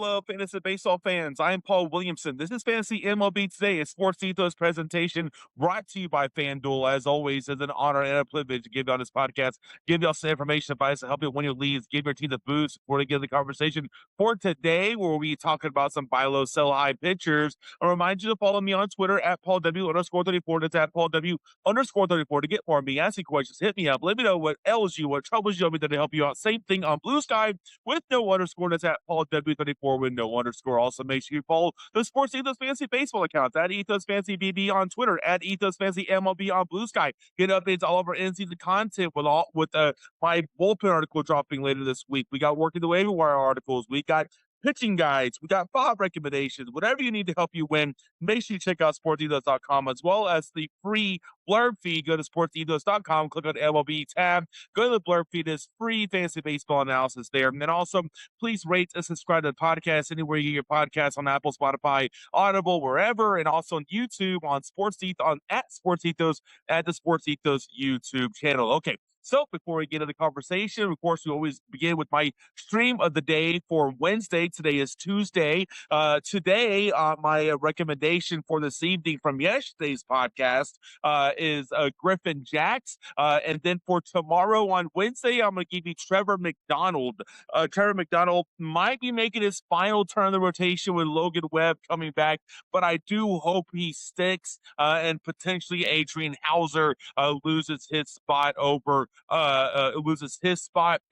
Hello, fantasy baseball fans. I am Paul Williamson. This is Fantasy MLB Today, a Sports Ethos presentation brought to you by FanDuel. As always, it's an honor and a privilege to give you on this podcast, give you all some information, advice to help you win your leads, give your team the boost before they get the conversation for today, where we'll be talking about some buy low, sell high pitchers. I remind you to follow me on Twitter at PaulW_34. That's at PaulW_34 to get more of me. Asking questions, hit me up. Let me know what ails you, what troubles you, to help you out. Same thing on Bluesky with no underscore. That's at PaulW34 with no underscore. Also, make sure you follow the Sports Ethos Fantasy Baseball account at Ethos Fantasy BB on Twitter, at Ethos Fantasy MLB on Bluesky. Get updates all of our in-season content with my bullpen article dropping later this week. We got working the waiver wire articles. We got pitching guides. We got Bob recommendations. Whatever you need to help you win, make sure you check out sportsethos.com as well as the free blurb feed. Go to sportsethos.com, click on the MLB tab. Go to the blurb feed. It's free fantasy baseball analysis there. And then also, please rate and subscribe to the podcast anywhere you get your podcasts on Apple, Spotify, Audible, wherever, and also on YouTube on at Sports Ethos at the Sports Ethos YouTube channel. Okay. So before we get into the conversation, of course, we always begin with my stream of the day for Wednesday. Today is Tuesday. Today, my recommendation for this evening from yesterday's podcast is Griffin Jax. And then for tomorrow on Wednesday, I'm going to give you Trevor McDonald. Trevor McDonald might be making his final turn of the rotation with Logan Webb coming back, but I do hope he sticks and potentially Adrian Hauser loses his spot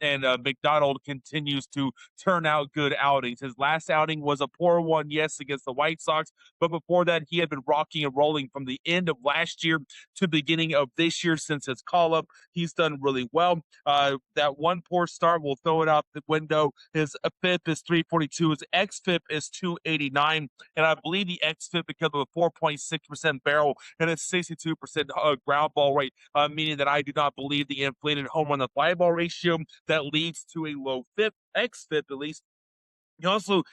and McDonald continues to turn out good outings. His last outing was a poor one, yes, against the White Sox, but before that, he had been rocking and rolling from the end of last year to the beginning of this year since his call-up. He's done really well. That one poor start, we'll throw it out the window. His FIP is 342. His XFIP is 289, and I believe the XFIP because of a 4.6% barrel and a 62% ground ball rate, meaning that I do not believe the inflated home run to fly ball ratio that leads to a low FIP, XFIP at least. He also,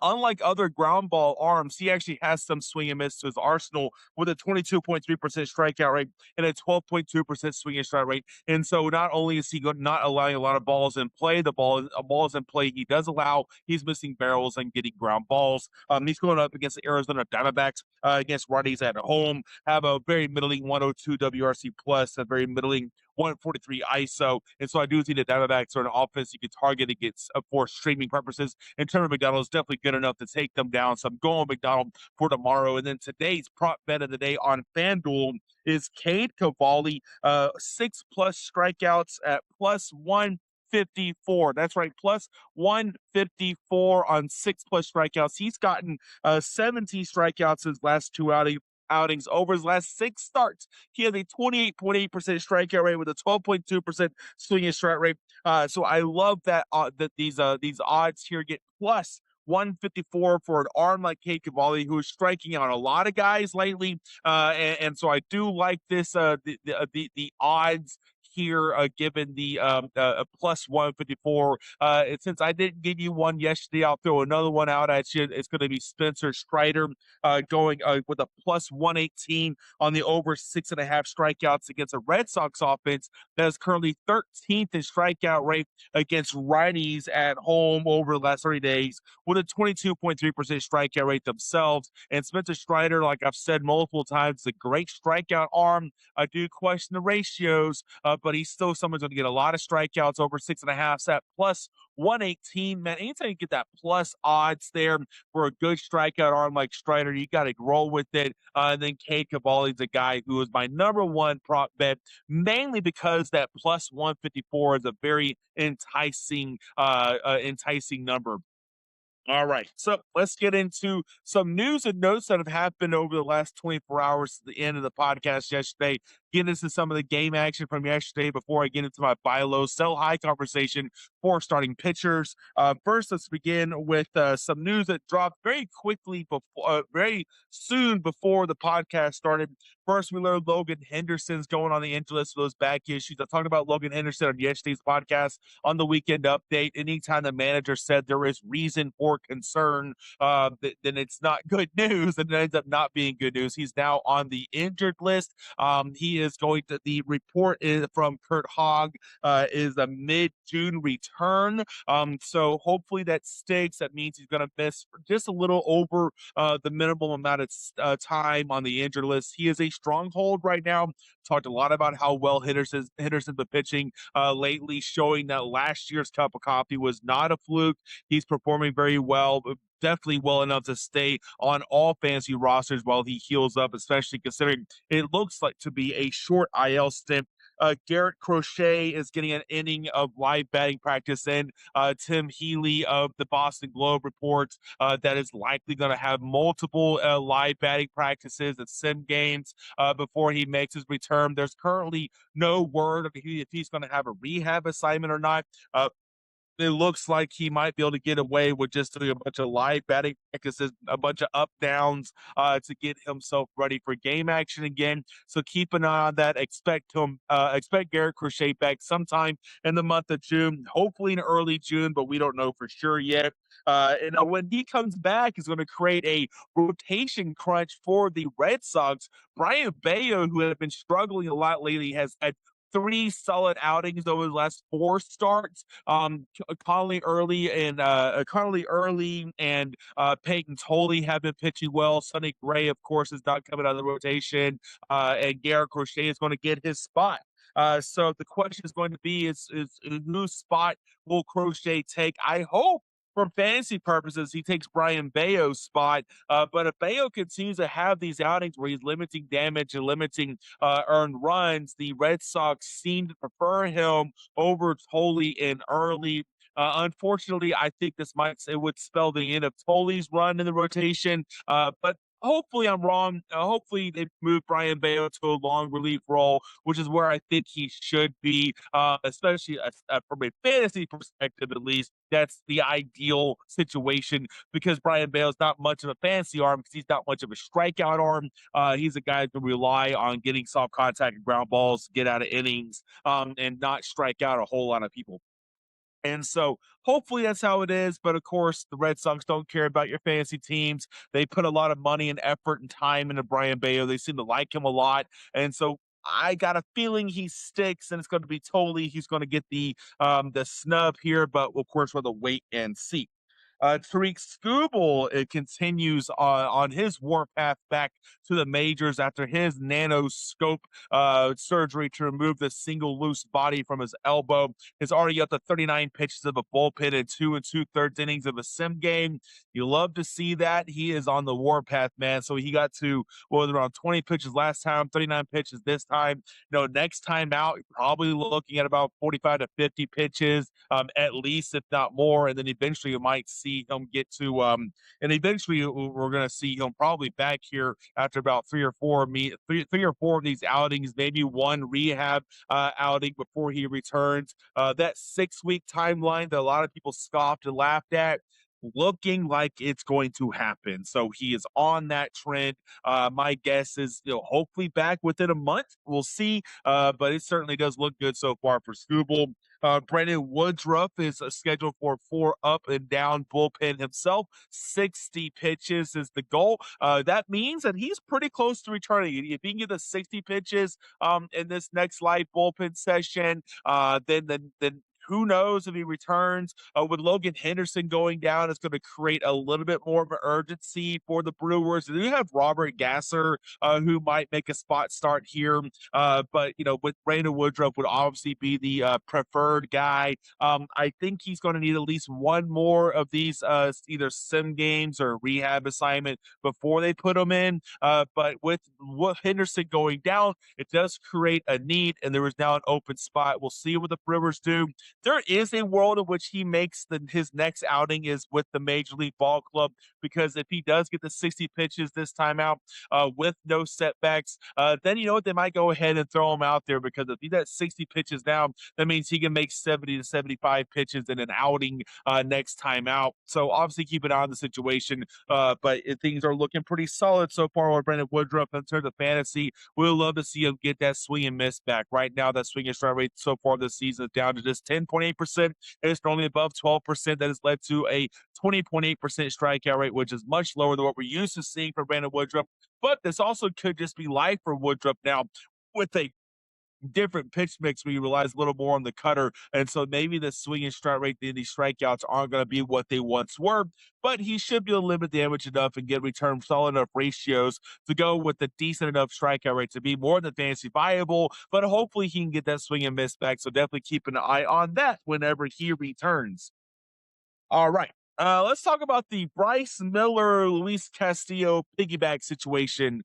unlike other ground ball arms, he actually has some swing and miss to his arsenal with a 22.3% strikeout rate and a 12.2% swing and strike rate. And so not only is he not allowing a lot of balls in play, balls in play he does allow, he's missing barrels and getting ground balls. He's going up against the Arizona Diamondbacks, against righties at home, have a very middling 102 WRC plus, a very middling 143 ISO. And so I do see the Diamondbacks are an offense you can target against for streaming purposes. And Trevor McDonald is definitely good enough to take them down. So I'm going with McDonald for tomorrow. And then today's prop bet of the day on FanDuel is Cade Cavalli, 6+ strikeouts at plus 154. That's right, plus 154 on 6+ strikeouts. He's gotten 17 strikeouts his last two outings. Over his last 6 starts, he has a 28.8% strikeout rate with a 12.2% swing and strike rate. So I love that these odds here get plus 154 for an arm like Cade Cavalli, who is striking out a lot of guys lately. And so I do like this the odds here, given the plus 154. Since I didn't give you one yesterday, I'll throw another one out at you. It's going to be Spencer Strider going with a plus 118 on the over 6.5 strikeouts against a Red Sox offense that is currently 13th in strikeout rate against righties at home over the last 30 days with a 22.3% strikeout rate themselves. And Spencer Strider, like I've said multiple times, is a great strikeout arm. I do question the ratios, but he's still someone's going to get a lot of strikeouts over 6.5 at plus 118. Man, anytime you get that plus odds there for a good strikeout arm like Strider, you got to roll with it. And then Cade Cavalli is a guy who is my number one prop bet, mainly because that plus 154 is a very enticing number. All right, so let's get into some news and notes that have happened over the last 24 hours at the end of the podcast yesterday. Get into some of the game action from yesterday before I get into my buy low, sell high conversation for starting pitchers. First, let's begin with some news that dropped very soon before the podcast started. First, we learned Logan Henderson's going on the injury list for those back issues. I talked about Logan Henderson on yesterday's podcast on the weekend update. Anytime the manager said there is reason for concern, then it's not good news, and it ends up not being good news. He's now on the injured list. He is going to, the report is from Kurt Hogg, is a mid-June return. So hopefully that sticks. That means he's going to miss just a little over the minimum amount of time on the injured list. He is a stronghold right now. Talked a lot about how well Henderson's been pitching lately, showing that last year's cup of coffee was not a fluke. He's performing very well, definitely well enough to stay on all fantasy rosters while he heals up, especially considering it looks like to be a short IL stint. Garrett Crochet is getting an inning of live batting practice in. Tim Healy of the Boston Globe reports that is likely going to have multiple live batting practices at sim games before he makes his return. There's currently no word of if he's going to have a rehab assignment or not. It looks like he might be able to get away with just doing a bunch of live batting practices, a bunch of up downs to get himself ready for game action again. So keep an eye on that. Expect Garrett Crochet back sometime in the month of June, hopefully in early June, but we don't know for sure yet. And when he comes back, he's going to create a rotation crunch for the Red Sox. Brian Bayo, who had been struggling a lot lately, has had three solid outings over the last four starts. Connolly Early and Peyton Tolley have been pitching well. Sonny Gray, of course, is not coming out of the rotation, and Garrett Crochet is going to get his spot. So the question is going to be: is whose spot will Crochet take? I hope, for fantasy purposes, he takes Brian Bayo's spot. But if Bayo continues to have these outings where he's limiting damage and limiting earned runs, the Red Sox seem to prefer him over Tolley and Early. Unfortunately, I think it would spell the end of Tolley's run in the rotation. But hopefully I'm wrong. Hopefully they move Brian Bayo to a long relief role, which is where I think he should be, especially from a fantasy perspective, at least. That's the ideal situation because Brian Bale's not much of a fantasy arm because he's not much of a strikeout arm. He's a guy who can rely on getting soft contact and ground balls, get out of innings, and not strike out a whole lot of people. And so hopefully that's how it is. But of course, the Red Sox don't care about your fantasy teams. They put a lot of money and effort and time into Brian Bayo. They seem to like him a lot. And so I got a feeling he sticks and it's going to be Tolley. He's going to get the snub here, but of course we'll have to wait and see. Tariq Skubal continues on his warpath back to the majors after his nanoscope surgery to remove the single loose body from his elbow. He's already up to 39 pitches of a bullpen and 2 2/3 innings of a sim game. You love to see that. He is on the warpath, man. So he got to around 20 pitches last time, 39 pitches this time. Next time out, you're probably looking at about 45 to 50 pitches, at least, if not more. And then eventually you might see him get to and eventually we're going to see him probably back here after about three or four of these outings, maybe one rehab outing before he returns. That 6-week timeline that a lot of people scoffed and laughed at, looking like it's going to happen. So he is on that trend. My guess is, hopefully back within a month. We'll see. But it certainly does look good so far for Scooble. Brandon Woodruff is scheduled for 4 up and down bullpen himself. 60 pitches is the goal. That means that he's pretty close to returning. If he can get the 60 pitches in this next live bullpen session, then who knows if he returns. With Logan Henderson going down, it's going to create a little bit more of an urgency for the Brewers. They do have Robert Gasser, who might make a spot start here. But, with Brandon Woodruff would obviously be the preferred guy. I think he's going to need at least one more of these either sim games or rehab assignment before they put him in. But with Henderson going down, it does create a need, and there is now an open spot. We'll see what the Brewers do. There is a world in which he makes his next outing is with the Major League Ball Club, because if he does get the 60 pitches this time out with no setbacks, then you know what, they might go ahead and throw him out there, because if he's at 60 pitches now, that means he can make 70 to 75 pitches in an outing next time out. So obviously keep an eye on the situation, but things are looking pretty solid so far with Brandon Woodruff in terms of fantasy. We'll love to see him get that swing and miss back. Right now, that swing and strike rate so far this season is down to just 10.8%. It's only above 12%. That has led to a 20.8% strikeout rate, which is much lower than what we're used to seeing from Brandon Woodruff. But this also could just be life for Woodruff now. with a different pitch mix where you relies a little more on the cutter. And so maybe the swing and strike rate and these strikeouts aren't going to be what they once were, but he should be able to limit damage enough and get return solid enough ratios to go with a decent enough strikeout rate to be more than fantasy viable. But hopefully he can get that swing and miss back. So definitely keep an eye on that whenever he returns. All right. Let's talk about the Bryce Miller, Luis Castillo piggyback situation.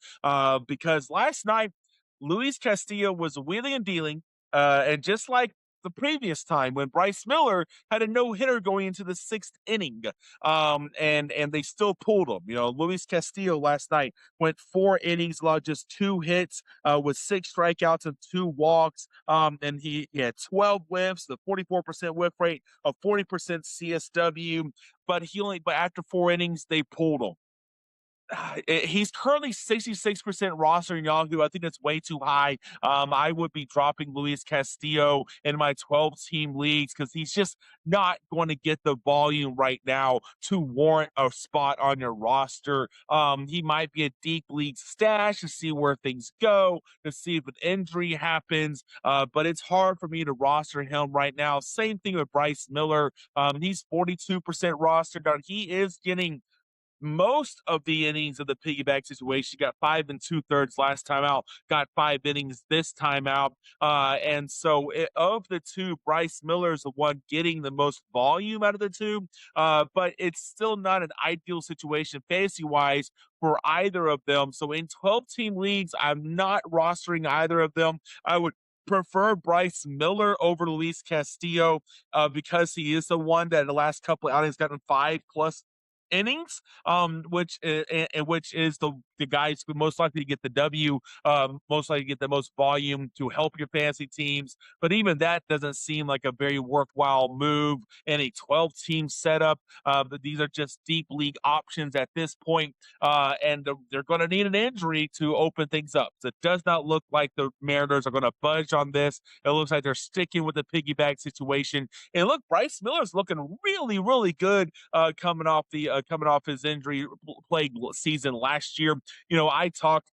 Because last night, Luis Castillo was wheeling and dealing. And just like the previous time when Bryce Miller had a no hitter going into the sixth inning, and they still pulled him. Luis Castillo last night went 4 innings, allowed just 2 hits, with 6 strikeouts and 2 walks. And he had 12 whiffs, the 44% whiff rate, a 40% CSW, but after 4 innings, they pulled him. He's currently 66% roster in Yahoo. I think that's way too high. I would be dropping Luis Castillo in my 12-team leagues because he's just not going to get the volume right now to warrant a spot on your roster. He might be a deep league stash to see where things go, to see if an injury happens, but it's hard for me to roster him right now. Same thing with Bryce Miller. He's 42% rostered. Now, he is getting most of the innings of the piggyback situation. Got 5 2/3 last time out, got 5 innings this time out. And so of the two, Bryce Miller is the one getting the most volume out of the two. But it's still not an ideal situation fantasy wise for either of them. So in 12-team leagues, I'm not rostering either of them. I would prefer Bryce Miller over Luis Castillo, because he is the one that in the last couple of outings gotten 5+ innings, which is the guys who most likely to get the W, most likely to get the most volume to help your fantasy teams. But even that doesn't seem like a very worthwhile move in a 12-team setup. But these are just deep league options at this point, and they're going to need an injury to open things up. So it does not look like the Mariners are going to budge on this. It looks like they're sticking with the piggyback situation. And look, Bryce Miller's looking really, really good, coming off his injury plagued season last year. I talked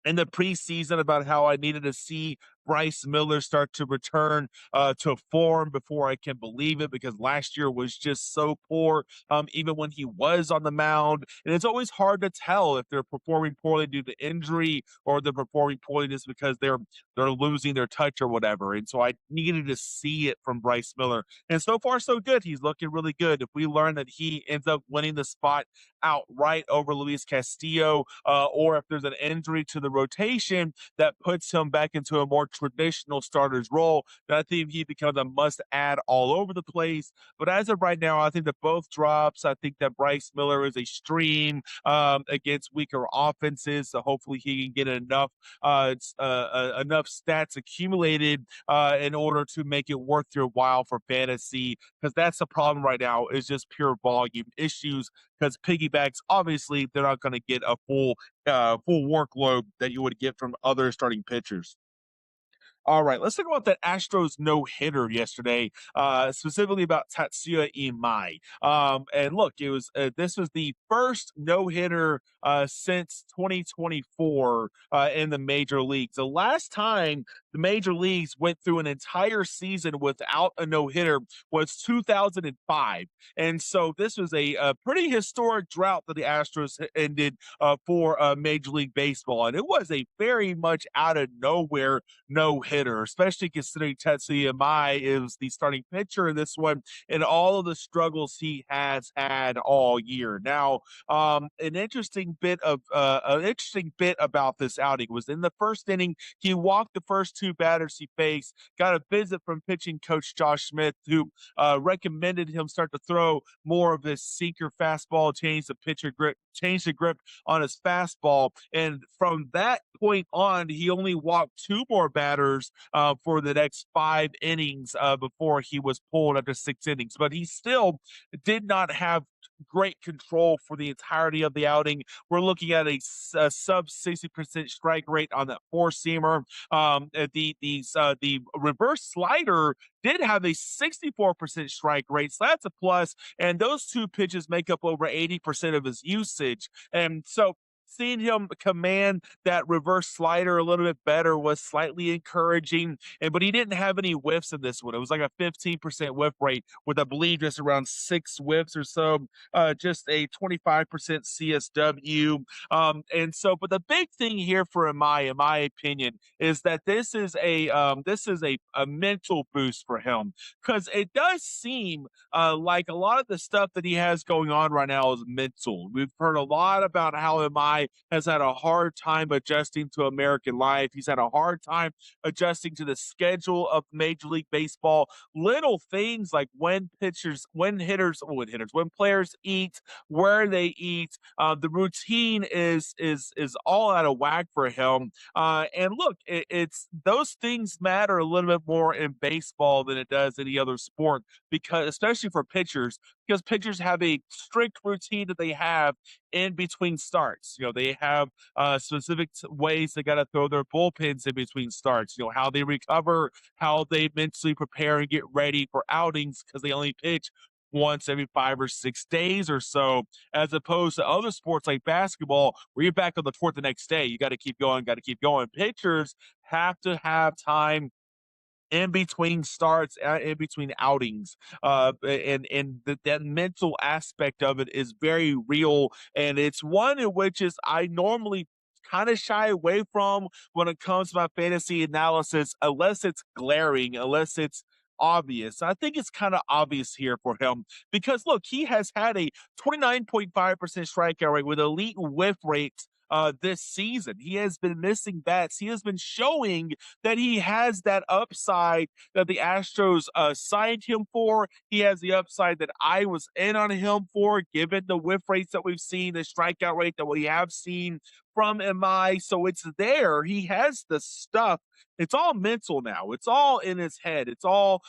in the preseason about how I needed to see Bryce Miller start to return to form before I can believe it, because last year was just so poor, even when he was on the mound. And it's always hard to tell if they're performing poorly due to injury or they're performing poorly just because they're losing their touch or whatever. And so I needed to see it from Bryce Miller. And so far, so good. He's looking really good. If we learn that he ends up winning the spot outright over Luis Castillo, or if there's an injury to the rotation that puts him back into a more traditional starter's role, then I think he becomes a must-add all over the place. But as of right now, I think that both drops. I think that Bryce Miller is a stream against weaker offenses, so hopefully he can get enough stats accumulated in order to make it worth your while for fantasy, because that's the problem right now, is just pure volume issues, because piggybacks, obviously, they're not going to get a full workload that you would get from other starting pitchers. All right, let's talk about that Astros no-hitter yesterday, specifically about Tatsuya Imai. And look, this was the first no-hitter since 2024 in the major leagues. The last time the major leagues went through an entire season without a no-hitter was 2005. And so this was a pretty historic drought that the Astros ended for Major League Baseball. And it was a very much out of nowhere no-hitter, especially considering Tetsuya Mai is the starting pitcher in this one and all of the struggles he has had all year. Now, an interesting bit about this outing was in the first inning, he walked the first two batters he faced, got a visit from pitching coach Josh Smith, who recommended him start to throw more of his sinker fastball, change the grip on his fastball. And from that point on, he only walked two more batters for the next 5 innings before he was pulled after 6 innings. But he still did not have great control for the entirety of the outing. We're looking at a sub 60% strike rate on that four-seamer. The reverse slider did have a 64% strike rate, so that's a plus. And those two pitches make up over 80% of his usage. And so seeing him command that reverse slider a little bit better was slightly encouraging. But he didn't have any whiffs in this one. It was like a 15% whiff rate with, I believe, just around 6 whiffs or so, just a 25% CSW. But the big thing here for Amai, in my opinion, is that this is a mental boost for him, because it does seem like a lot of the stuff that he has going on right now is mental. We've heard a lot about how MI has had a hard time adjusting to American life. He's had a hard time adjusting to the schedule of Major League Baseball. Little things like when players eat, where they eat, the routine is all out of whack for him. And look, it's those things matter a little bit more in baseball than it does any other sport, because especially for pitchers, because pitchers have a strict routine that they have in between starts. They have specific ways they got to throw their bullpens in between starts. How they recover, how they mentally prepare and get ready for outings, because they only pitch once every 5 or 6 days or so, as opposed to other sports like basketball, where you're back on the court the next day. You got to keep going, got to keep going. Pitchers have to have time in between starts, in between outings, that mental aspect of it is very real, and it's one in which is I normally kind of shy away from when it comes to my fantasy analysis, unless it's glaring, unless it's obvious. I think it's kind of obvious here for him, because look, he has had a 29.5% strikeout rate with elite whiff rate this season. He has been missing bats. He has been showing that he has that upside that the Astros signed him for. He has the upside that I was in on him for, given the whiff rates that we've seen, the strikeout rate that we have seen from MI. So it's there. He has the stuff. It's all mental now. It's all in his head. It's all,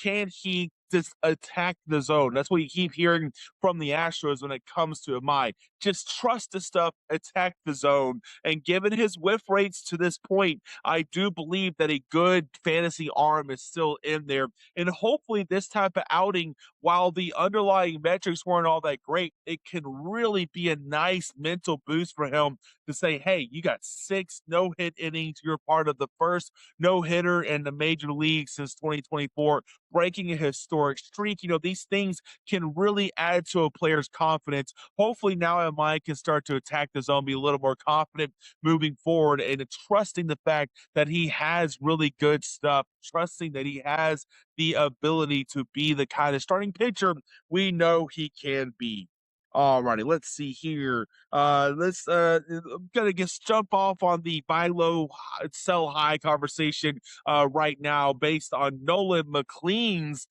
can he just attack the zone? That's what you keep hearing from the Astros when it comes to MI. Just trust the stuff, attack the zone. And given his whiff rates to this point, I do believe that a good fantasy arm is still in there. And hopefully this type of outing, while the underlying metrics weren't all that great, it can really be a nice mental boost for him to say, hey, you got 6 no-hit innings. You're part of the first no-hitter in the major league since 2024, breaking a historic streak. These things can really add to a player's confidence. Hopefully now Mike can start to attack the zone, be a little more confident moving forward, and trusting the fact that he has really good stuff, trusting that he has the ability to be the kind of starting pitcher we know he can be. All righty, let's see here. Let's I'm gonna just jump off on the buy low, sell high conversation right now, based on Nolan McLean's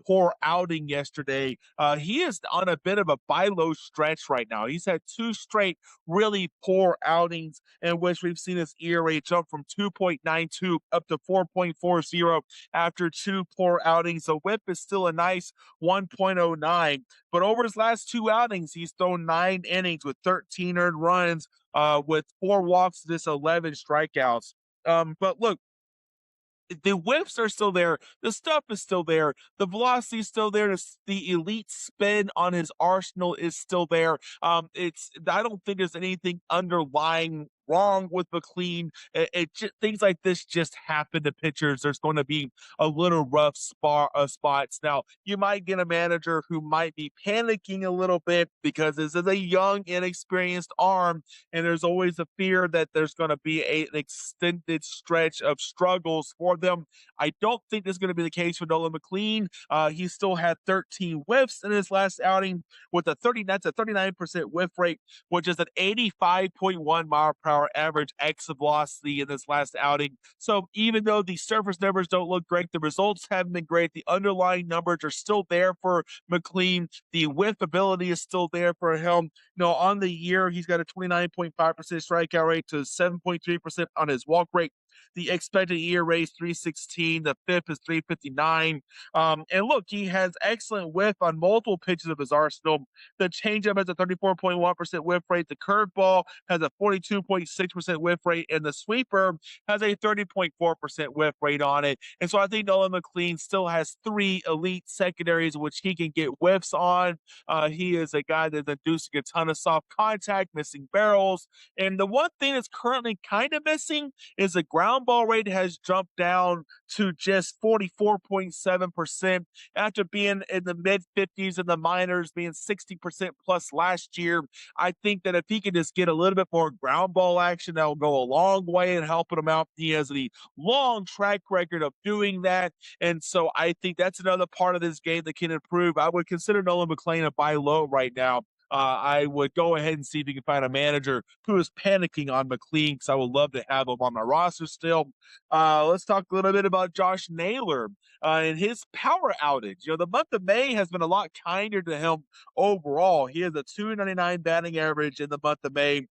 poor outing yesterday. He is on a bit of a buy low stretch right now. He's had 2 straight really poor outings in which we've seen his ERA jump from 2.92 up to 4.40 after 2 poor outings. The whip is still a nice 1.09. But over his last 2 outings, he's thrown 9 innings with 13 earned runs, with 4 walks to just 11 strikeouts. But look, the whiffs are still there. The stuff is still there. The velocity is still there. The elite spin on his arsenal is still there. I don't think there's anything underlying wrong with McLean. Things like this just happen to pitchers. There's going to be a little rough spots. Now, you might get a manager who might be panicking a little bit because this is a young, inexperienced arm, and there's always a fear that there's going to be an extended stretch of struggles for them. I don't think this is going to be the case for Nolan McLean. He still had 13 whiffs in his last outing with that's a 39% whiff rate, which is an 85.1 mile per hour average exit velocity in this last outing. So even though the surface numbers don't look great, the results haven't been great. The underlying numbers are still there for McLean. The whiff ability is still there for him. On the year, he's got a 29.5% strikeout rate to 7.3% on his walk rate. The expected ERA is 3.16. The FIP is 3.59. And look, he has excellent whiff on multiple pitches of his arsenal. The changeup has a 34.1% whiff rate. The curveball has a 42.6% whiff rate, and the sweeper has a 30.4% whiff rate on it. And so I think Nolan McLean still has three elite secondaries which he can get whiffs on. He is a guy that's inducing a ton of soft contact, missing barrels. And the one thing that's currently kind of missing is the ground ball rate has jumped down to just 44.7% after being in the mid 50s in the minors, being 60% plus last year. I think that if he can just get a little bit more ground ball action, that will go a long way in helping him out. He has the long track record of doing that. And so I think that's another part of this game that can improve. I would consider Nolan McLean a buy low right now. I would go ahead and see if you can find a manager who is panicking on McLean because I would love to have him on my roster still. Let's talk a little bit about Josh Naylor and his power outage. The month of May has been a lot kinder to him overall. He has a 299 batting average in the month of May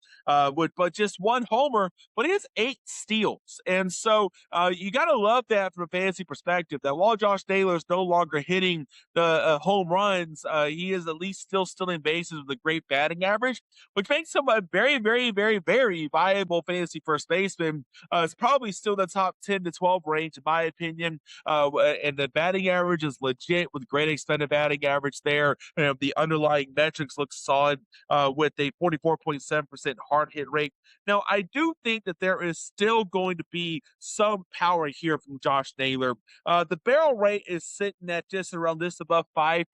with but just one homer, but he has 8 steals. And so you got to love that from a fantasy perspective, that while Josh Naylor is no longer hitting the home runs, he is at least still stealing bases with a great batting average, which makes him a very, very, very, very viable fantasy first baseman. It's probably still the top 10 to 12 range, in my opinion. And the batting average is legit with great extended batting average there. The underlying metrics look solid with a 44.7% hard hit rate. Now, I do think that there is still going to be some power here from Josh Naylor. The barrel rate is sitting at just around this above 5%.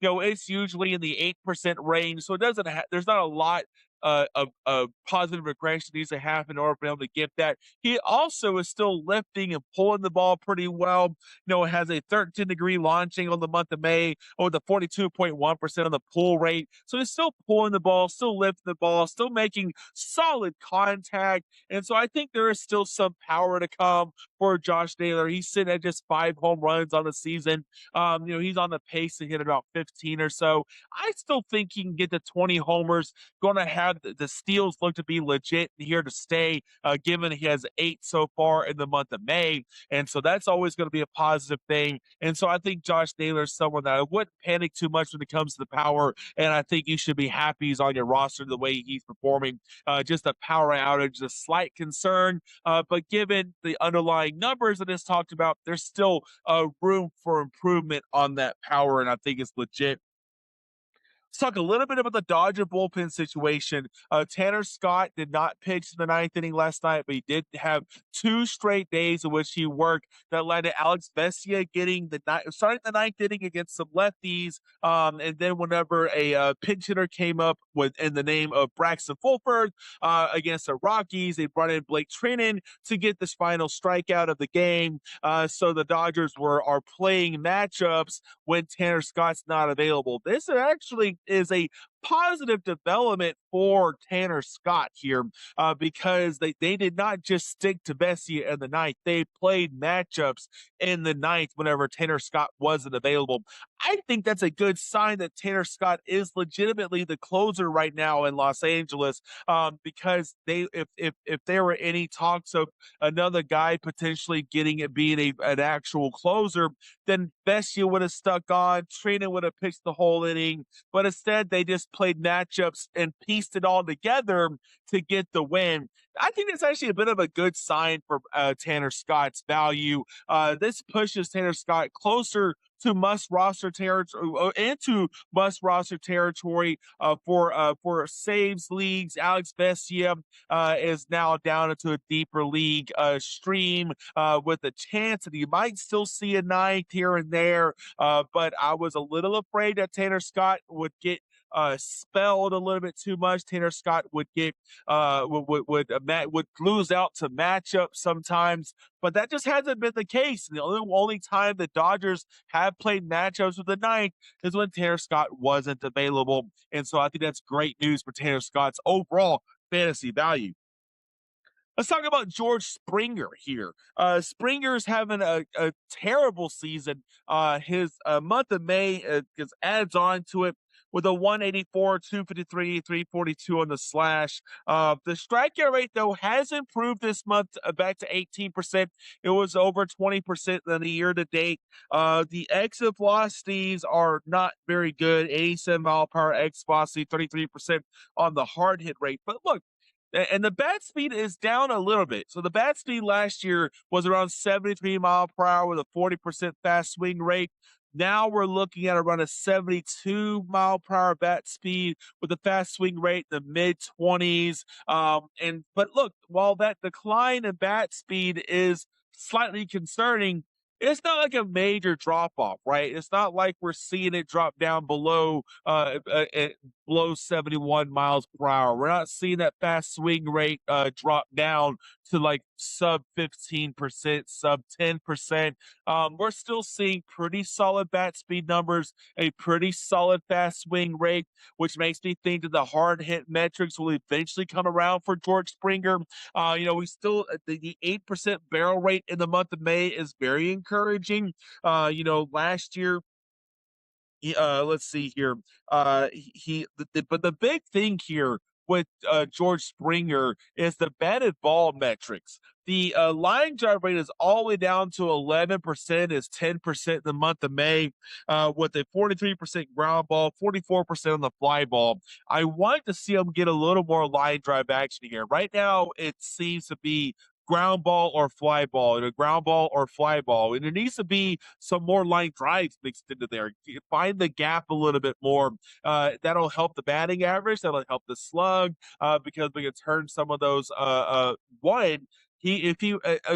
It's usually in the 8% range, so it doesn't there's not a lot of positive regression needs to happen in order for him to get that. He also is still lifting and pulling the ball pretty well. It has a 13-degree launching on the month of May with a 42.1% on the pull rate. So he's still pulling the ball, still lifting the ball, still making solid contact. And so I think there is still some power to come for Josh Naylor. He's sitting at just 5 home runs on the season. He's on the pace to hit about 15 or so. I still think he can get to 20 homers. Going to have the steals look to be legit here to stay, given he has 8 so far in the month of May. And so that's always going to be a positive thing. And so I think Josh Naylor is someone that I wouldn't panic too much when it comes to the power. And I think you should be happy he's on your roster the way he's performing. Just a power outage, a slight concern. But given the underlying numbers that is talked about, there's still room for improvement on that power. And I think it's legit. Let's talk a little bit about the Dodger bullpen situation. Tanner Scott did not pitch in the 9th inning last night, but he did have 2 straight days in which he worked that led to Alex Vesia getting starting the 9th inning against some lefties. And then whenever a pinch hitter came up in the name of Braxton Fulford against the Rockies, they brought in Blake Trinan to get this final strikeout of the game. So the Dodgers are playing matchups when Tanner Scott's not available. This actually is a positive development for Tanner Scott here because they did not just stick to Vesia in the 9th. They played matchups in the 9th whenever Tanner Scott wasn't available. I think that's a good sign that Tanner Scott is legitimately the closer right now in Los Angeles because if there were any talks of another guy potentially being an actual closer, then Vesia would have stuck on, Trina would have pitched the whole inning, but instead they just played matchups and pieced it all together to get the win. I think that's actually a bit of a good sign for Tanner Scott's value. This pushes Tanner Scott closer to must roster territory for saves leagues. Alex Vesia is now down into a deeper league stream with a chance that he might still see a 9th here and there. But I was a little afraid that Tanner Scott would get spelled a little bit too much. Tanner Scott would get would lose out to matchups sometimes, but that just hasn't been the case. The only time the Dodgers have played matchups with the 9th is when Tanner Scott wasn't available, and so I think that's great news for Tanner Scott's overall fantasy value. Let's talk about George Springer here. Springer's having a terrible season. His month of May adds on to it. with a 184, 253, 342 on the slash. The strikeout rate, though, has improved this month back to 18%. It was over 20% in the year to date. The exit velocities are not very good. 87 mile per hour exit velocity, 33% on the hard hit rate. But look, and the bat speed is down a little bit. So the bat speed last year was around 73 mile per hour with a 40% fast swing rate. Now we're looking at around a 72 mile per hour bat speed with a fast swing rate in the mid 20s. But look, while that decline in bat speed is slightly concerning, it's not like a major drop off, right? It's not like we're seeing it drop down below 71 miles per hour. We're not seeing that fast swing rate drop down to like sub 15%, sub 10%. We're still seeing pretty solid bat speed numbers, a pretty solid fast swing rate, which makes me think that the hard hit metrics will eventually come around for George Springer. We still, the 8% barrel rate in the month of May is very encouraging. Last year, let's see here. But the big thing here with George Springer is the batted ball metrics. The line drive rate is all the way down to 11%, is 10% in the month of May, with a 43% ground ball, 44% on the fly ball. I want to see him get a little more line drive action here. Right now, it seems to be ground ball or fly ball, and a ground ball or fly ball. And there needs to be some more line drives mixed into there. Find the gap a little bit more. That'll help the batting average. That'll help the slug because we can turn some of those one.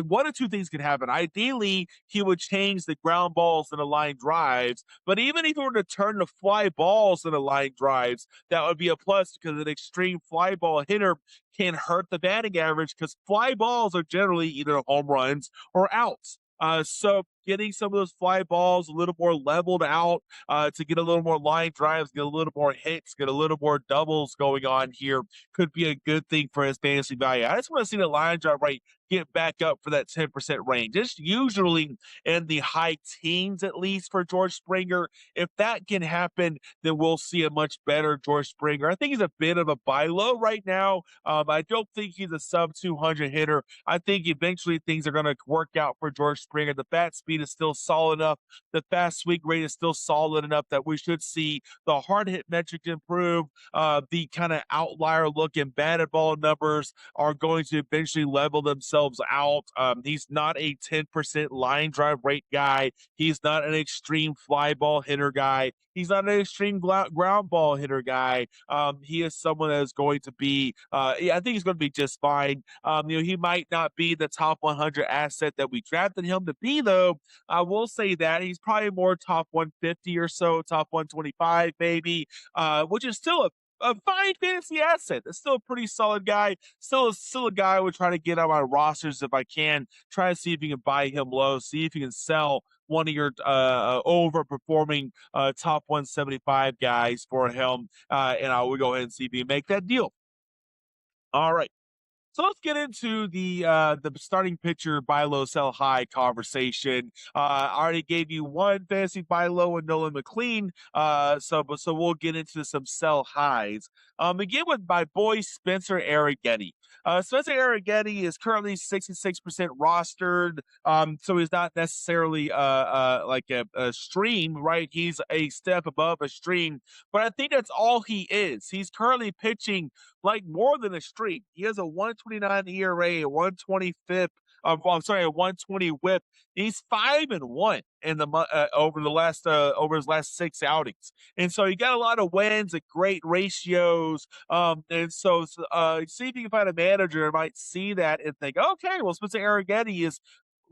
One or two things can happen. Ideally, he would change the ground balls into line drives. But even if he were to turn the fly balls into line drives, that would be a plus because an extreme fly ball hitter can hurt the batting average because fly balls are generally either home runs or outs. So getting some of those fly balls a little more leveled out to get a little more line drives, get a little more hits, get a little more doubles going on here could be a good thing for his fantasy value. I just want to see the line drive rate get back up for that 10% range. It's usually in the high teens, at least for George Springer. If that can happen, then we'll see a much better George Springer. I think he's a bit of a buy low right now. I don't think he's a sub 200 hitter. I think eventually things are going to work out for George Springer. The bat speed is still solid enough. The fast swing rate is still solid enough that we should see the hard hit metric improve. The kind of outlier looking batted ball numbers are going to eventually level themselves out. He's not a 10% line drive rate guy. He's not an extreme fly ball hitter guy. He's not an extreme ground ball hitter guy. He is someone that is going to be, I think he's going to be just fine. He might not be the top 100 asset that we drafted him to be, though. I will say that he's probably more top 150 or so, top 125 maybe, which is still a fine fantasy asset. It's still a pretty solid guy. Still a guy I would try to get on my rosters if I can. Try to see if you can buy him low. See if you can sell one of your overperforming top 175 guys for him. And I will go ahead and see if you can make that deal. All right. So let's get into the starting pitcher buy low, sell high conversation. I already gave you one fantasy buy low and Nolan McLean. So we'll get into some sell highs. Begin with my boy Spencer Arrighetti. Spencer Arrighetti is currently 66% rostered. So he's not necessarily like a stream, right? He's a step above a stream, but I think that's all he is. He's currently pitching like more than a streak. He has a 129 ERA, a 120 FIP. A 120 WHIP. He's 5-1 in the over his last 6 outings, and so he got a lot of wins at great ratios. And so see if you can find a manager who might see that and think, okay, well, Spencer Arrighetti is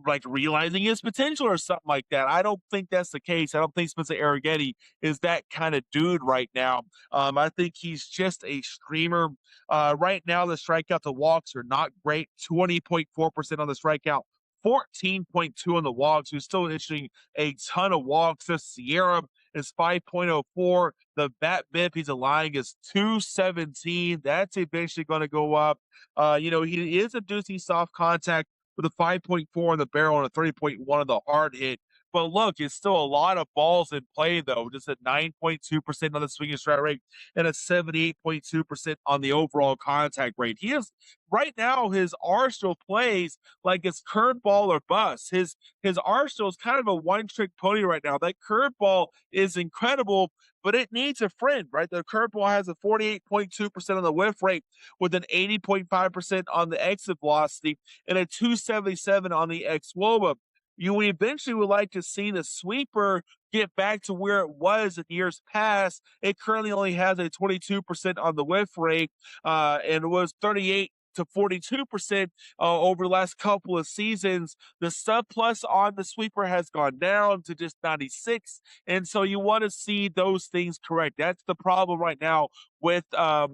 like realizing his potential or something like that. I don't think that's the case. I don't think Spencer Arrighetti is that kind of dude right now. I think he's just a streamer. Right now, the strikeout to walks are not great. 20.4% on the strikeout, 14.2 on the walks. Who's still issuing a ton of walks. The Sierra is 5.04. The bat BIP he's allowing is 217. That's eventually going to go up. He is inducing soft contact with a 5.4 on the barrel and a 30.1 on the hard hit. But look, it's still a lot of balls in play, though. Just at 9.2% on the swinging strike rate and a 78.2% on the overall contact rate. He is right now, his arsenal plays like it's curveball or bust. His arsenal is kind of a one-trick pony right now. That curveball is incredible, but it needs a friend, right? The curveball has a 48.2% on the whiff rate with an 80.5% on the exit velocity and a 277 on the xwOBA. You eventually would like to see the sweeper get back to where it was in years past. It currently only has a 22% on the whiff rate, and it was 38 to 42% over the last couple of seasons. The sub plus on the sweeper has gone down to just 96, and so you want to see those things correct. That's the problem right now with Spencer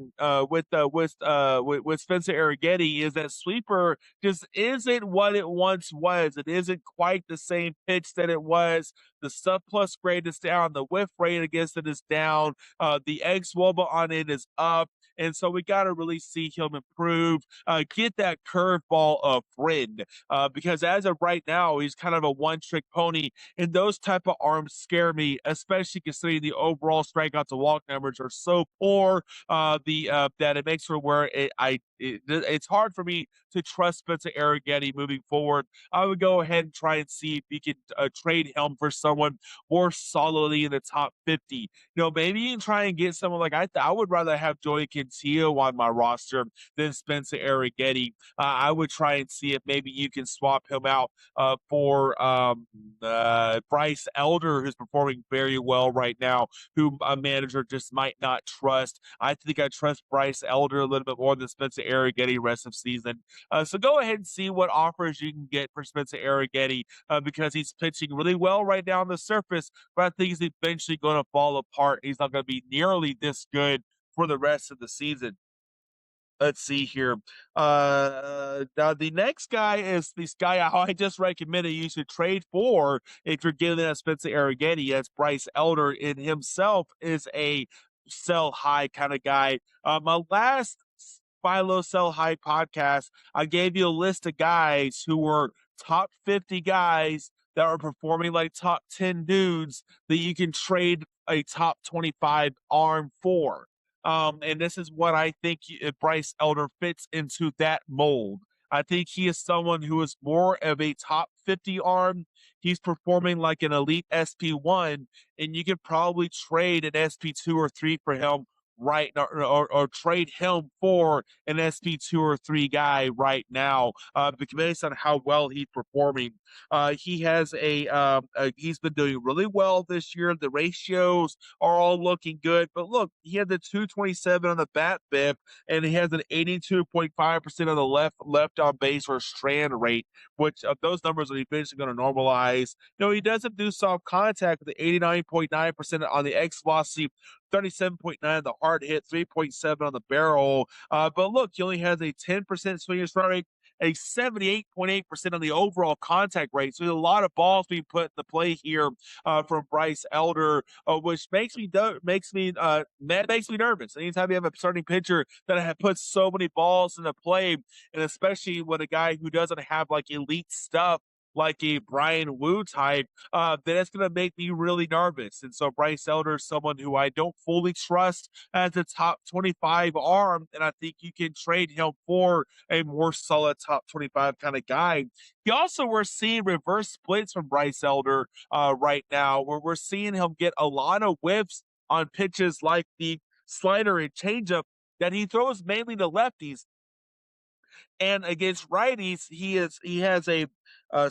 Arrighetti, is that sweeper just isn't what it once was. It isn't quite the same pitch that it was. The sub plus grade is down. The whiff rate against it is down. The xwOBA on it is up. And so we got to really see him improve, get that curveball a friend, because as of right now, he's kind of a one-trick pony, and those type of arms scare me, especially considering the overall strikeout to walk numbers are so poor. That it makes for where it's hard for me to trust Spencer Arrighetti moving forward. I would go ahead and try and see if we can trade him for someone more solidly in the top 50. Maybe you can try and get someone like I would rather have Joey Cantillo on my roster than Spencer Arrighetti. I would try and see if maybe you can swap him out for Bryce Elder, who's performing very well right now, who a manager just might not trust. I think I trust Bryce Elder a little bit more than Spencer Arrighetti rest of season. So go ahead and see what offers you can get for Spencer Arrighetti, because he's pitching really well right now on the surface, but I think he's eventually going to fall apart. He's not going to be nearly this good for the rest of the season. Let's see here. Now the next guy is this guy I just recommended you should trade for if you're giving that Spencer Arrighetti. That's Bryce Elder, and himself is a sell high kind of guy. My last Buy Low Sell High podcast, I gave you a list of guys who were top 50 guys that are performing like top 10 dudes that you can trade a top 25 arm for. And this is what I think Bryce Elder fits into that mold. I think he is someone who is more of a top 50 arm. He's performing like an elite SP1, and you could probably trade an SP2 or 3 for him right or trade him for an SP2 or 3 guy right now, based on how well he's performing. He has he's been doing really well this year. The ratios are all looking good, but look, he had the 227 on the bat BIP, and he has an 82.5% of the left on base or strand rate, which those numbers are eventually going to normalize. He doesn't do soft contact with the 89.9% on the X velocity, 37.9 on the hard hit, 3.7 on the barrel. But look, he only has a 10% swinging strike rate, a 78.8% on the overall contact rate. So there's a lot of balls being put in the play here from Bryce Elder, which makes me nervous. Anytime you have a starting pitcher that puts so many balls in the play, and especially with a guy who doesn't have like elite stuff, like a Brian Wu type, then it's going to make me really nervous. And so Bryce Elder is someone who I don't fully trust as a top 25 arm, and I think you can trade him for a more solid top 25 kind of guy. We're seeing reverse splits from Bryce Elder right now, where we're seeing him get a lot of whiffs on pitches like the slider and changeup that he throws mainly to lefties. And against righties, he has a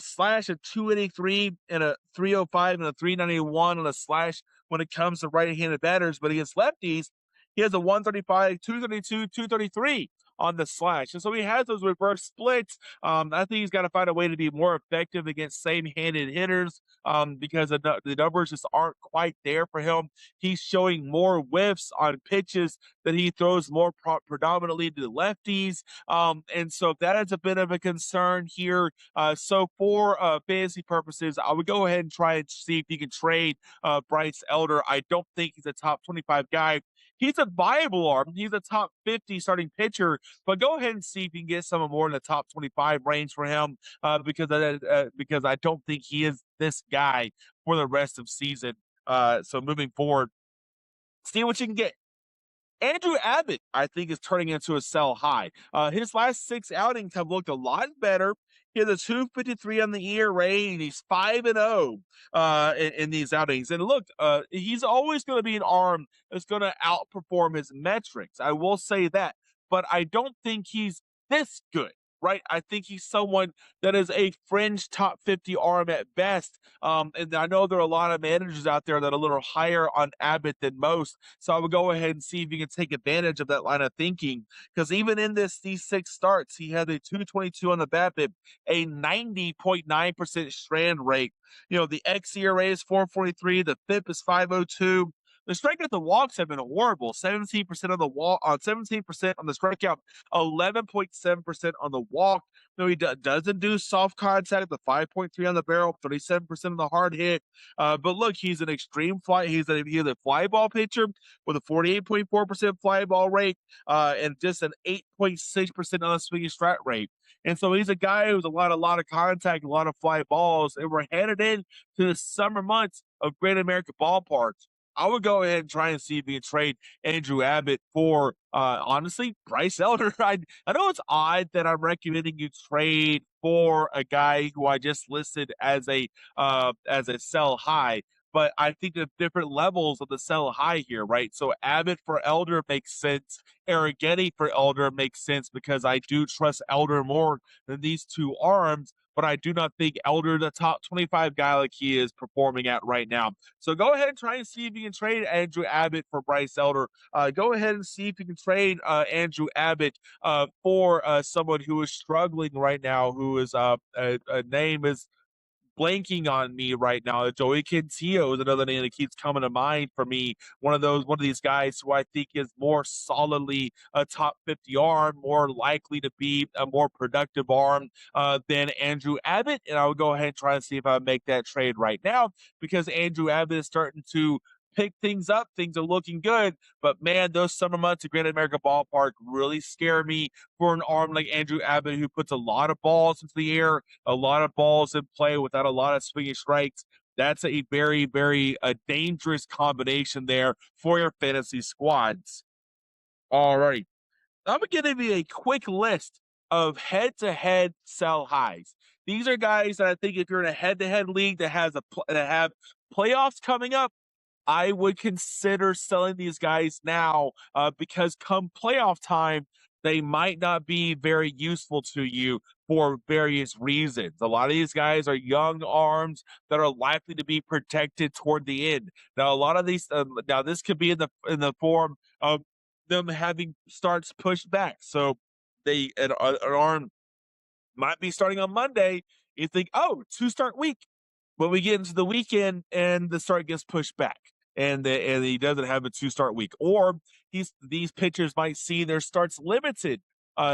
slash of 283 and a 305 and a 391 on a slash when it comes to right-handed batters. But against lefties, he has a 135, 232, 233 on the slash. And so he has those reverse splits. I think he's got to find a way to be more effective against same-handed hitters because the numbers just aren't quite there for him. He's showing more whiffs on pitches that he throws more predominantly to the lefties. And so that is a bit of a concern here. So for fantasy purposes, I would go ahead and try and see if you can trade Bryce Elder. I don't think he's a top 25 guy. He's a viable arm. He's a top 50 starting pitcher, But go ahead and see if you can get some more in the top 25 range for him, because I don't think he is this guy for the rest of season. So moving forward, see what you can get. Andrew Abbott, I think, is turning into a sell high. His last 6 outings have looked a lot better. He has a 2.53 on the ERA, and he's 5-0 in these outings. And look, he's always going to be an arm that's going to outperform his metrics. I will say that, but I don't think he's this good. Right, I think he's someone that is a fringe top 50 arm at best. And I know there are a lot of managers out there that are a little higher on Abbott than most. So I would go ahead and see if you can take advantage of that line of thinking. Because even in these 6 starts, he had a 222 on the BABIP, a 90.9% strand rate. The xERA is 4.43, the FIP is 5.02. The strikeout, the walks have been horrible. 17% on the walk, 17% on the strikeout, 11.7% on the walk. No, he doesn't do soft contact. The 5.3 on the barrel, 37% on the hard hit. But look, he's an extreme fly. He's a fly ball pitcher with a 48.4% fly ball rate, and just an 8.6% on the swinging strike rate. And so he's a guy who's a lot of contact, a lot of fly balls, and we're headed in to the summer months of Great American Ballparks. I would go ahead and try and see if we can trade Andrew Abbott for, honestly, Bryce Elder. I know it's odd that I'm recommending you trade for a guy who I just listed as a sell high, but I think there's different levels of the sell high here, right? So Abbott for Elder makes sense. Arrighetti for Elder makes sense because I do trust Elder more than these two arms. But I do not think Elder, the top 25 guy like he is performing at right now. So go ahead and try and see if you can trade Andrew Abbott for Bryce Elder. Go ahead and see if you can trade Andrew Abbott for someone who is struggling right now, who is a name is blanking on me right now. Joey Cantillo is another name that keeps coming to mind for me. One of these guys who I think is more solidly a top 50 arm, more likely to be a more productive arm than Andrew Abbott. And I would go ahead and try and see if I make that trade right now, because Andrew Abbott is starting to pick things up. Things are looking good, but man, those summer months at Great American Ballpark really scare me for an arm like Andrew Abbott, who puts a lot of balls into the air, a lot of balls in play without a lot of swinging strikes. That's a very, very dangerous combination there for your fantasy squads. All right. I'm going to give you a quick list of head-to-head sell highs. These are guys that I think if you're in a head-to-head league that have playoffs coming up, I would consider selling these guys now because come playoff time, they might not be very useful to you for various reasons. A lot of these guys are young arms that are likely to be protected toward the end. Now, a lot of these, now this could be in the form of them having starts pushed back. So an arm might be starting on Monday. You think, oh, 2-start week. When we get into the weekend and the start gets pushed back, and he doesn't have a 2-start week, or these pitchers might see their starts limited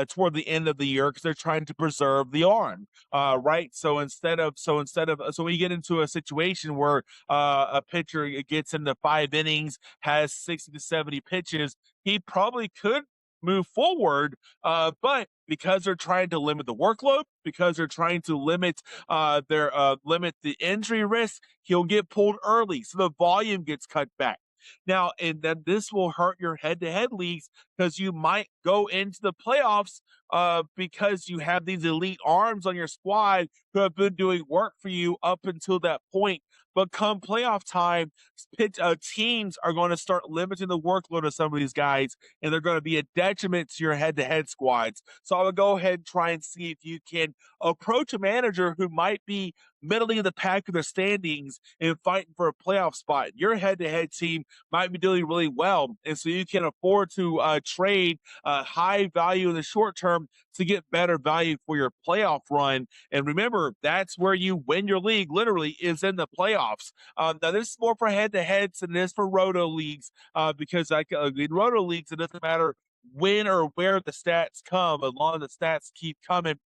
toward the end of the year because they're trying to preserve the arm, right? So we get into a situation where a pitcher gets into 5 innings, has 60 to 70 pitches, he probably could move forward, but because they're trying to limit the workload, because they're trying to limit the injury risk, he'll get pulled early, so the volume gets cut back. Now, and then this will hurt your head-to-head leagues because you might go into the playoffs because you have these elite arms on your squad who have been doing work for you up until that point. But come playoff time, teams are going to start limiting the workload of some of these guys, and they're going to be a detriment to your head-to-head squads. So I would go ahead and try and see if you can approach a manager who might be middling of the pack of their standings and fighting for a playoff spot. Your head-to-head team might be doing really well, and so you can afford to trade high value in the short term to get better value for your playoff run. And remember, that's where you win your league, literally, is in the playoffs. Now, this is more for head-to-heads than it is for roto leagues, because in roto leagues, it doesn't matter when or where the stats come. As long as the stats keep coming,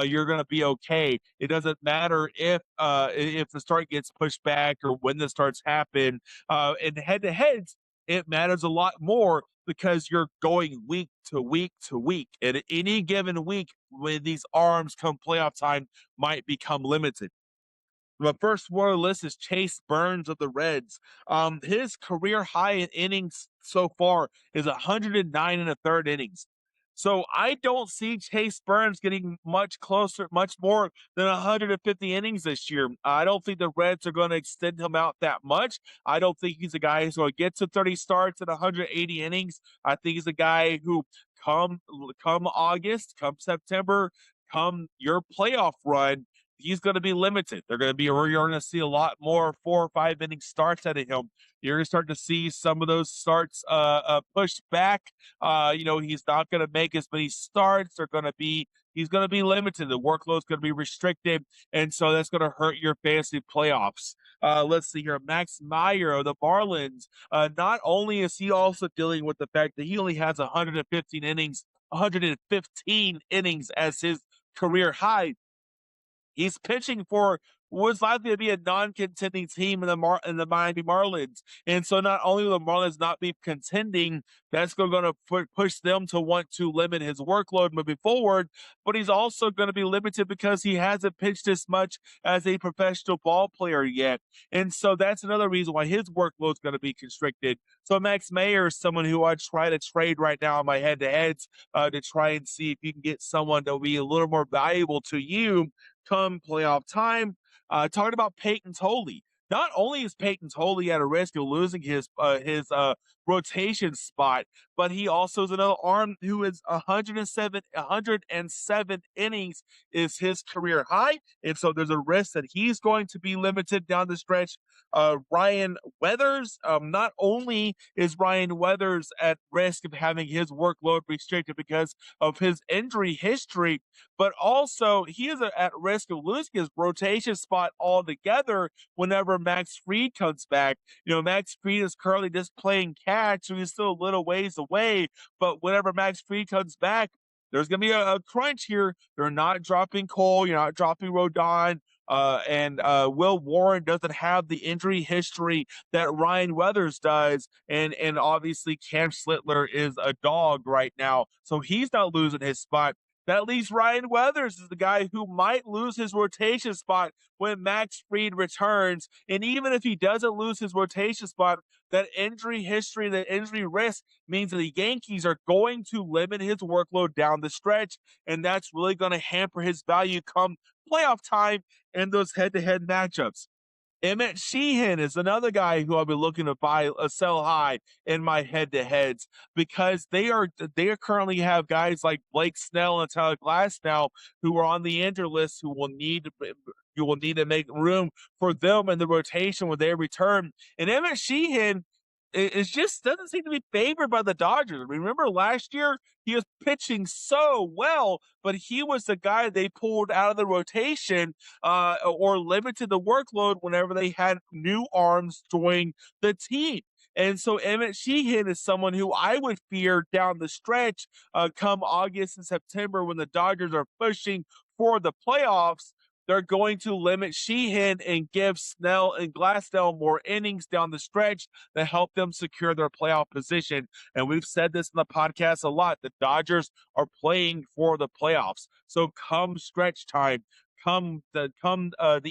you're going to be okay. It doesn't matter if the start gets pushed back or when the starts happen. In head-to-heads, it matters a lot more because you're going week to week to week. And any given week, when these arms come playoff time, might become limited. The first one on the list is Chase Burns of the Reds. His career high in innings so far is 109 and a third innings. So I don't see Chase Burns getting much closer, much more than 150 innings this year. I don't think the Reds are going to extend him out that much. I don't think he's a guy who's going to get to 30 starts and 180 innings. I think he's a guy who come August, come September, come your playoff run, he's going to be limited. You're going to see a lot more 4 or 5 inning starts out of him. You're going to start to see some of those starts pushed back. He's not going to make as many starts. He's going to be limited. The workload's going to be restricted, and so that's going to hurt your fantasy playoffs. Let's see here. Max Meyer of the Marlins. Not only is he also dealing with the fact that he only has 115 innings as his career high. He's pitching for what's likely to be a non-contending team in the Miami Marlins, and so not only will the Marlins not be contending, that's going to push them to want to limit his workload moving forward. But he's also going to be limited because he hasn't pitched as much as a professional ball player yet, and so that's another reason why his workload is going to be constricted. So Max Meyer is someone who I try to trade right now on my head-to-heads to try and see if you can get someone that will be a little more valuable to you come playoff time. Talking about Peyton Tolley. Not only is Peyton Tolley at a risk of losing his rotation spot, but he also is another arm who is 107 innings is his career high, and so there's a risk that he's going to be limited down the stretch. Ryan Weathers. Not only is Ryan Weathers at risk of having his workload restricted because of his injury history, but also he is at risk of losing his rotation spot altogether whenever Max Fried comes back. Max Fried is currently just playing catch, so he's still a little ways away, but whenever Max Fried comes back, there's going to be a crunch here. They're not dropping Cole. You're not dropping Rodon. And Will Warren doesn't have the injury history that Ryan Weathers does. And obviously Cam Slittler is a dog right now, so he's not losing his spot. That leaves Ryan Weathers as the guy who might lose his rotation spot when Max Fried returns. And even if he doesn't lose his rotation spot, that injury history, that injury risk means that the Yankees are going to limit his workload down the stretch. And that's really going to hamper his value come playoff time and those head-to-head matchups. Emmett Sheehan is another guy who I'll be looking to sell high in my head-to-heads because they currently have guys like Blake Snell and Tyler Glasnow who are on the injured list who will need to make room for them in the rotation when they return. And Emmett Sheehan it just doesn't seem to be favored by the Dodgers. Remember last year, he was pitching so well, but he was the guy they pulled out of the rotation or limited the workload whenever they had new arms join the team. And so Emmett Sheehan is someone who I would fear down the stretch come August and September when the Dodgers are pushing for the playoffs. They're going to limit Sheehan and give Snell and Glasnow more innings down the stretch to help them secure their playoff position. And we've said this in the podcast a lot. The Dodgers are playing for the playoffs. So come stretch time, come the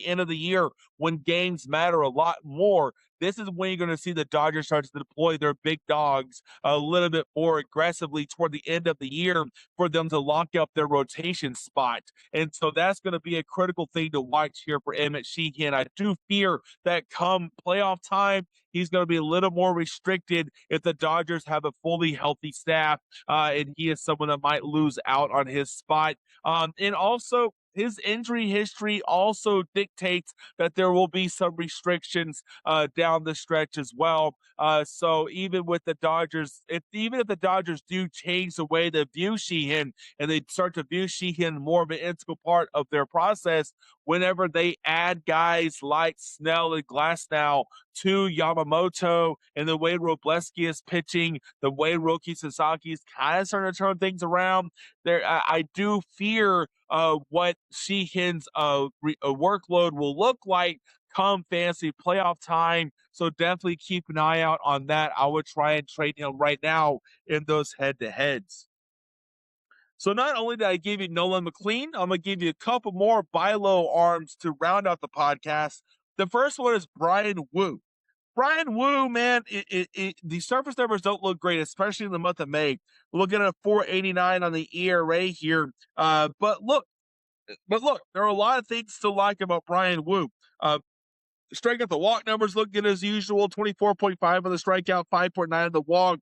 end of the year when games matter a lot more, this is when you're going to see the Dodgers start to deploy their big dogs a little bit more aggressively toward the end of the year for them to lock up their rotation spot. And so that's going to be a critical thing to watch here for Emmett Sheehan. I do fear that come playoff time, he's going to be a little more restricted if the Dodgers have a fully healthy staff, and he is someone that might lose out on his spot. And also, his injury history also dictates that there will be some restrictions down the stretch as well. So even with the Dodgers, even if the Dodgers do change the way they view Sheehan and they start to view Sheehan more of an integral part of their process, whenever they add guys like Snell and Glasnow to Yamamoto and the way Robleski is pitching, the way Roki Sasaki is kind of starting to turn things around, I do fear what Sheehan's workload will look like come fantasy playoff time. So definitely keep an eye out on that. I would try and trade him right now in those head-to-heads. So not only did I give you Nolan McLean, I'm going to give you a couple more buy low arms to round out the podcast. The first one is Brian Wu. Brian Wu, man, the surface numbers don't look great, especially in the month of May. We're looking at a 4.89 on the ERA here. But look, there are a lot of things to like about Brian Wu. Strikeout the walk numbers look good as usual. 24.5 on the strikeout, 5.9 on the walk.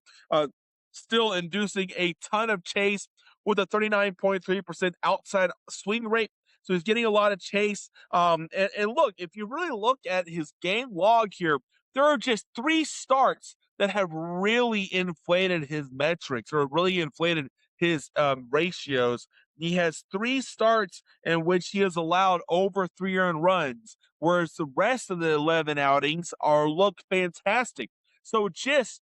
Still inducing a ton of chase with a 39.3% outside swing rate. So he's getting a lot of chase. And look, if you really look at his game log here, there are just 3 starts that have really inflated his metrics or really inflated his ratios. He has 3 starts in which he has allowed over 3 earned runs, whereas the rest of the 11 outings look fantastic. So this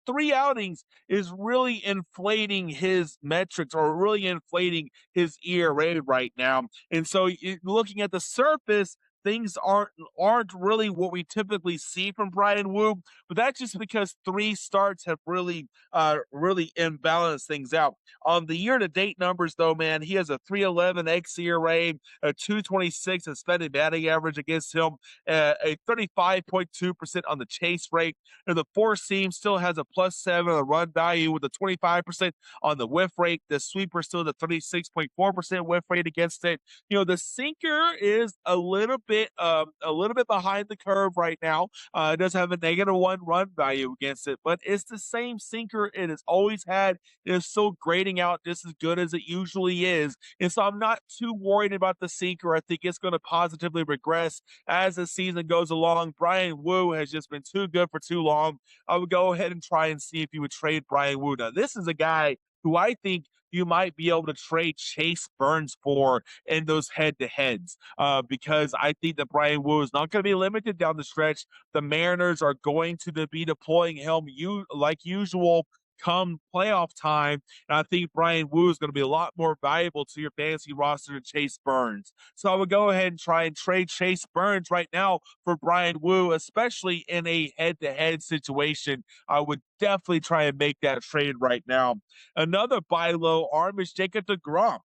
3 outings is really inflating his metrics or really inflating his ERA right now. And so looking at the surface, things aren't really what we typically see from Brian Wu, but that's just because 3 starts have really imbalanced things out. On the year-to-date numbers, though, man, he has a 3.11 xERA, a 2.26 expected batting average against him, a 35.2% on the chase rate, and the 4-seam still has a +7 on the run value with a 25% on the whiff rate. The sweeper still at a 36.4% whiff rate against it. The sinker is a little bit behind the curve right now. It does have a -1 run value against it, but it's the same sinker it has always had. It is still grading out just as good as it usually is. And so I'm not too worried about the sinker. I think it's going to positively regress as the season goes along. Brian Wu has just been too good for too long. I would go ahead and try and see if you would trade Brian Wu. Now, this is a guy who I think you might be able to trade Chase Burns for in those head-to-heads because I think that Brian Wu is not going to be limited down the stretch. The Mariners are going to be deploying him like usual come playoff time. And I think Brian Wu is going to be a lot more valuable to your fantasy roster than Chase Burns. So I would go ahead and try and trade Chase Burns right now for Brian Wu, especially in a head-to-head situation. I would definitely try and make that trade right now. Another buy low arm is Jacob deGrom.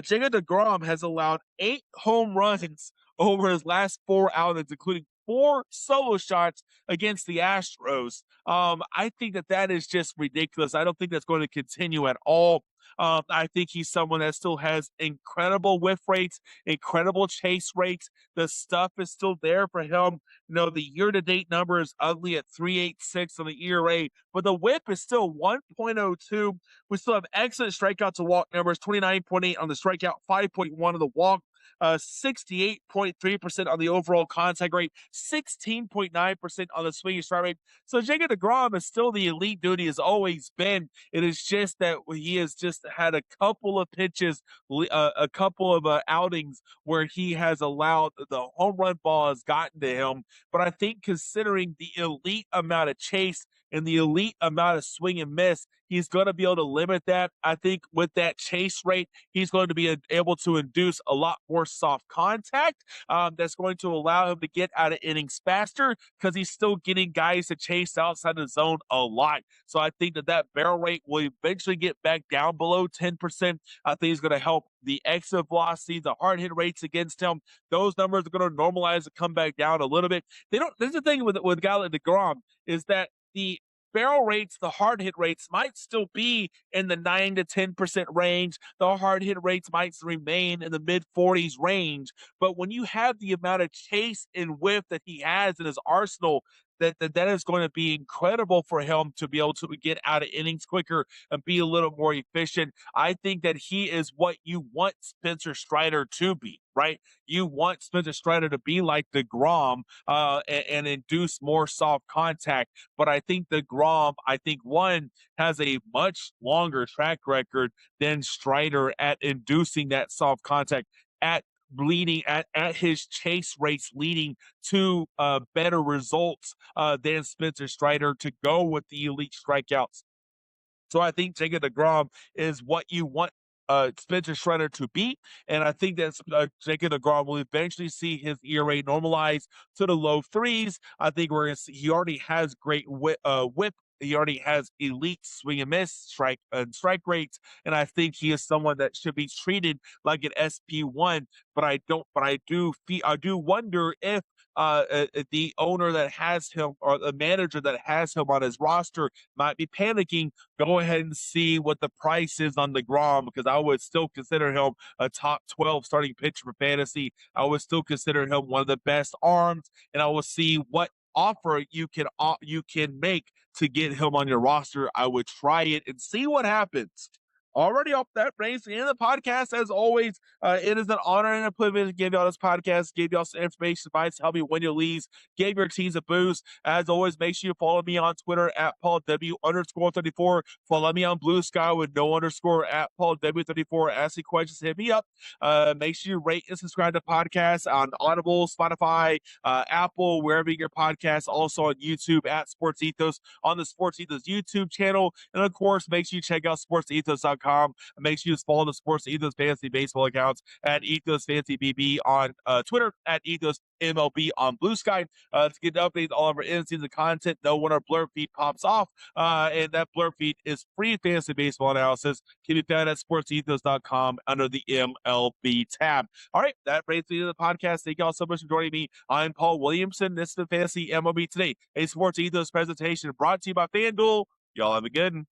Jacob deGrom has allowed 8 home runs over his last 4 outings, including 4 solo shots against the Astros. I think that is just ridiculous. I don't think that's going to continue at all. I think he's someone that still has incredible whiff rates, incredible chase rates. The stuff is still there for him. The year-to-date number is ugly at 3.86 on the ERA, but the whip is still 1.02. We still have excellent strikeout to walk numbers, 29.8 on the strikeout, 5.1 on the walk. 68.3% on the overall contact rate, 16.9% on the swinging strike rate. So Jacob deGrom is still the elite dude he has always been. It is just that he has just had a couple of pitches, a couple of outings where he has allowed the home run ball has gotten to him. But I think considering the elite amount of chase and the elite amount of swing and miss, he's going to be able to limit that. I think with that chase rate, he's going to be able to induce a lot more soft contact. That's going to allow him to get out of innings faster because he's still getting guys to chase outside the zone a lot. So I think that barrel rate will eventually get back down below 10%. I think he's going to help the exit velocity, the hard hit rates against him. Those numbers are going to normalize and come back down a little bit. There's the thing with a guy like deGrom is that the barrel rates, the hard hit rates might still be in the 9 to 10% range. The hard hit rates might remain in the mid 40s range. But when you have the amount of chase and whiff that he has in his arsenal, that is going to be incredible for him to be able to get out of innings quicker and be a little more efficient. I think that he is what you want Spencer Strider to be, right? You want Spencer Strider to be like deGrom and induce more soft contact. But I think deGrom, one, has a much longer track record than Strider at inducing that soft contact at his chase rates leading to better results than Spencer Strider to go with the elite strikeouts. So I think Jacob deGrom is what you want Spencer Strider to beat, and I think that Jacob DeGrom will eventually see his ERA normalize to the low threes. I think we're gonna see he already has great whip. He already has elite swing and miss, strike rates, and I think he is someone that should be treated like an SP1. But I don't. But I do wonder if the owner that has him or the manager that has him on his roster might be panicking. Go ahead and see what the price is on the Grom, because I would still consider him a top 12 starting pitcher for fantasy. I would still consider him one of the best arms, and I will see what offer you can make to get him on your roster. I would try it and see what happens. Already up that brings the end of the podcast. As always, it is an honor and a privilege to give y'all this podcast, give y'all some information, advice, help you win your leagues, give your teams a boost. As always, make sure you follow me on Twitter at PaulW_34. Follow me on Bluesky with no underscore at PaulW34. Ask me questions, hit me up. Make sure you rate and subscribe to podcasts on Audible, Spotify, Apple, wherever you get your podcasts. Also on YouTube at Sports Ethos on the Sports Ethos YouTube channel. And of course, make sure you check out sportsethos.com. Make sure you follow the Sports Ethos Fantasy Baseball accounts at Ethos Fantasy BB on Twitter, at Ethos MLB on Bluesky to get updates all of our in-season content. Know when our blurb feed pops off, and that blurb feed is free fantasy baseball analysis. Can be found at sportsethos.com under the MLB tab. All right, that brings me to the podcast. Thank you all so much for joining me. I'm Paul Williamson. This is the Fantasy MLB Today, a Sports Ethos presentation brought to you by FanDuel. Y'all have a good one.